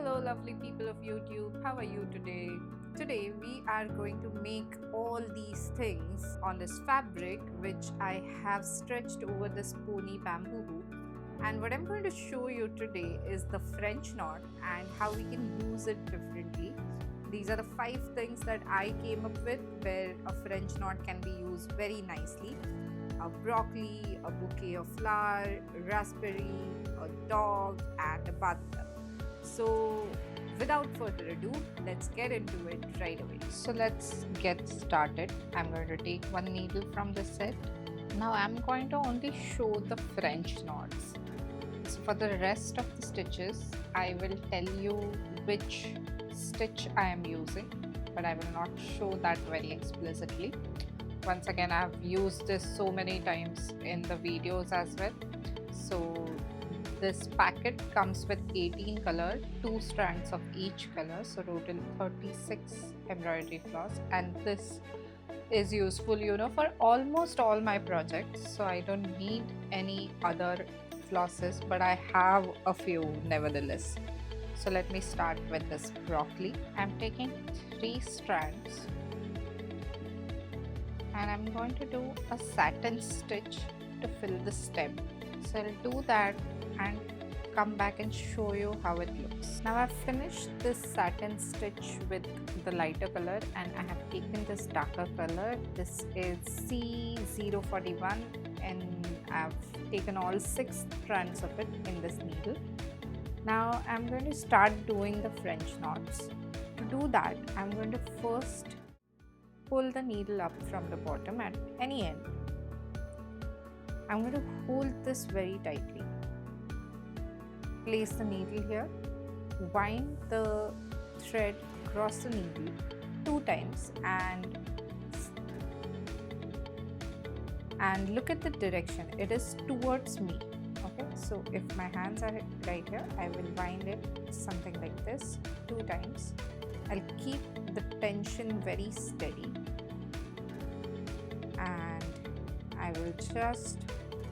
Hello lovely people of YouTube, how are you today? Today we are going to make all these things on this fabric which I have stretched over this pony bamboo hoop, and what I'm going to show you today is the French knot and how we can use it differently. These are the 5 things that I came up with where a French knot can be used very nicely. A broccoli, a bouquet of flower, raspberry, a dog and a bathtub. So without further ado, let's get into it right away. So let's get started. I'm going to take one needle from the set. Now I'm going to only show the French knots. So for the rest of the stitches, I will tell you which stitch I am using, but I will not show that very explicitly. Once again, I have used this so many times in the videos as well. So this packet comes with 18 color, 2 strands of each color, so total 36 embroidery floss, and this is useful for almost all my projects, so I don't need any other flosses, but I have a few nevertheless. So let me start with this broccoli. I'm taking 3 strands and I'm going to do a satin stitch to fill the stem. So I'll do that and come back and show you how it looks. Now I've finished this satin stitch with the lighter color and I have taken this darker color. This is C041 and I've taken all 6 strands of it in this needle. Now I'm going to start doing the French knots. To do that, I'm going to first pull the needle up from the bottom at any end. I'm going to hold this very tightly. Place the needle here, wind the thread across the needle 2 times and look at the direction. It is towards me. Okay, so if my hands are right here, I will wind it something like this 2 times. I'll keep the tension very steady and I will just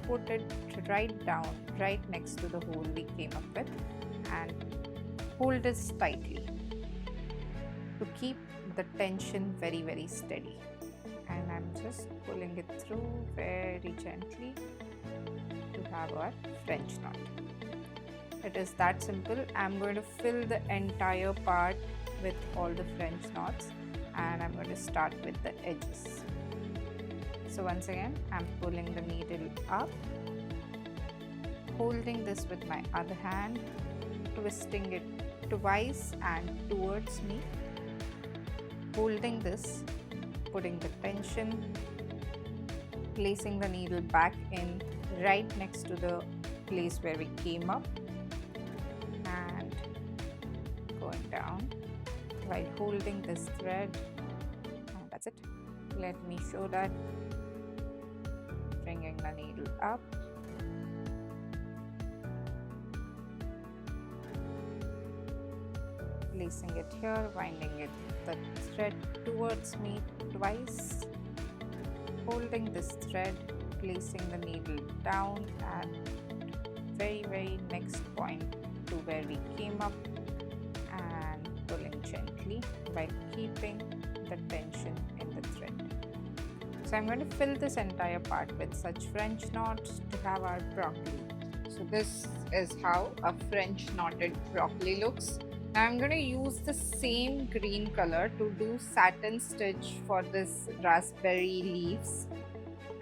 put it right down, right next to the hole we came up with, and hold this tightly to keep the tension very steady. And I'm just pulling it through very gently to have our French knot. It is that simple. I'm going to fill the entire part with all the French knots and I'm going to start with the edges. So once again, I'm pulling the needle up, holding this with my other hand, twisting it twice and towards me, holding this, putting the tension, placing the needle back in right next to the place where we came up and going down while holding this thread, and that's it. Let me show that. Bringing the needle up, placing it here, winding the thread towards me twice, holding this thread, placing the needle down at very next point to where we came up and pulling gently while keeping the tension in the thread. So I'm going to fill this entire part with such French knots to have our broccoli. So this is how a French knotted broccoli looks. Now I'm going to use the same green color to do satin stitch for this raspberry leaves,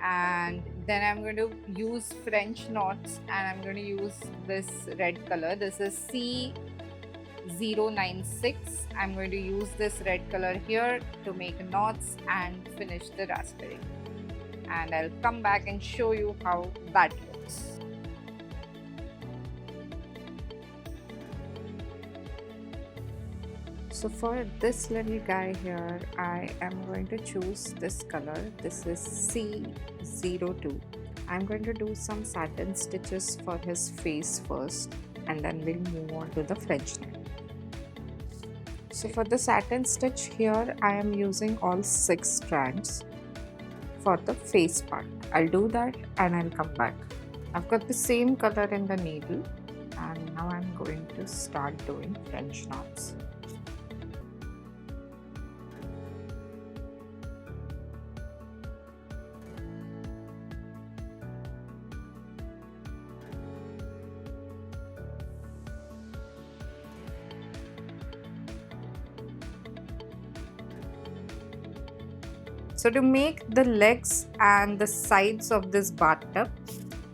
and then I'm going to use French knots and I'm going to use this red color. This is C096. I'm going to use this red color here to make knots and finish the raspberry, and I'll come back and show you how that looks. So for this little guy here, I am going to choose this color. This is C02. I'm going to do some satin stitches for his face first and then we'll move on to the French knot. So for the satin stitch here, I am using all 6 strands for the face part. I'll do that and I'll come back. I've got the same color in the needle And now I'm going to start doing French knots. So to make the legs and the sides of this bathtub,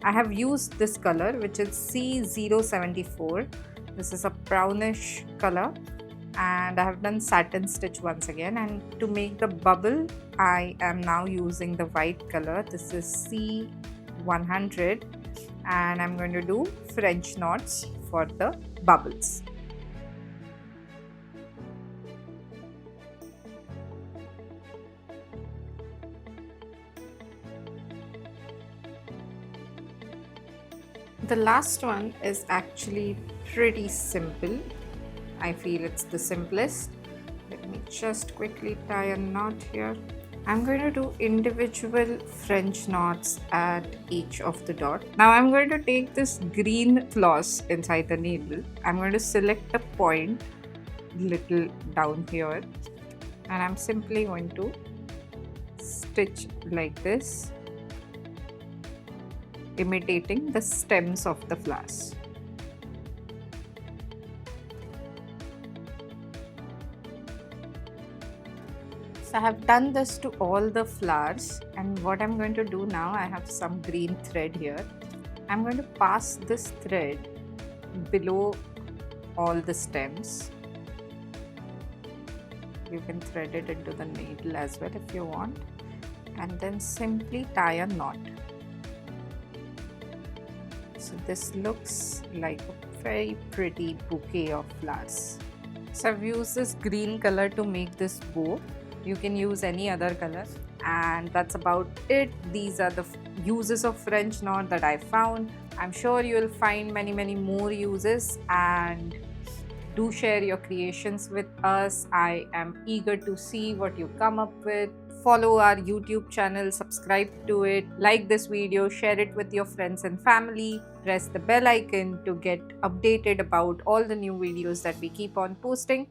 I have used this color, which is C074. This is a brownish color, and I have done satin stitch once again. And to make the bubble, I am now using the white color. This is C100, and I'm going to do French knots for the bubbles. The last one is actually pretty simple. I feel it's the simplest. Let me just quickly tie a knot here. I'm going to do individual French knots at each of the dot. Now I'm going to take this green floss inside the needle. I'm going to select a point little down here, and I'm simply going to stitch like this, imitating the stems of the flowers. So I have done this to all the flowers, and what I'm going to do now, I have some green thread here. I'm going to pass this thread below all the stems. You can thread it into the needle as well if you want, and then simply tie a knot. So this looks like a very pretty bouquet of flowers. So I've used this green color to make this bow. You can use any other color, and that's about it. These are the uses of French knot that I found. I'm sure you will find many more uses, and do share your creations with us. I am eager to see what you come up with. Follow our YouTube channel, subscribe to it, like this video, share it with your friends and family, press the bell icon to get updated about all the new videos that we keep on posting,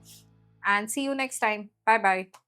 and see you next time. Bye bye.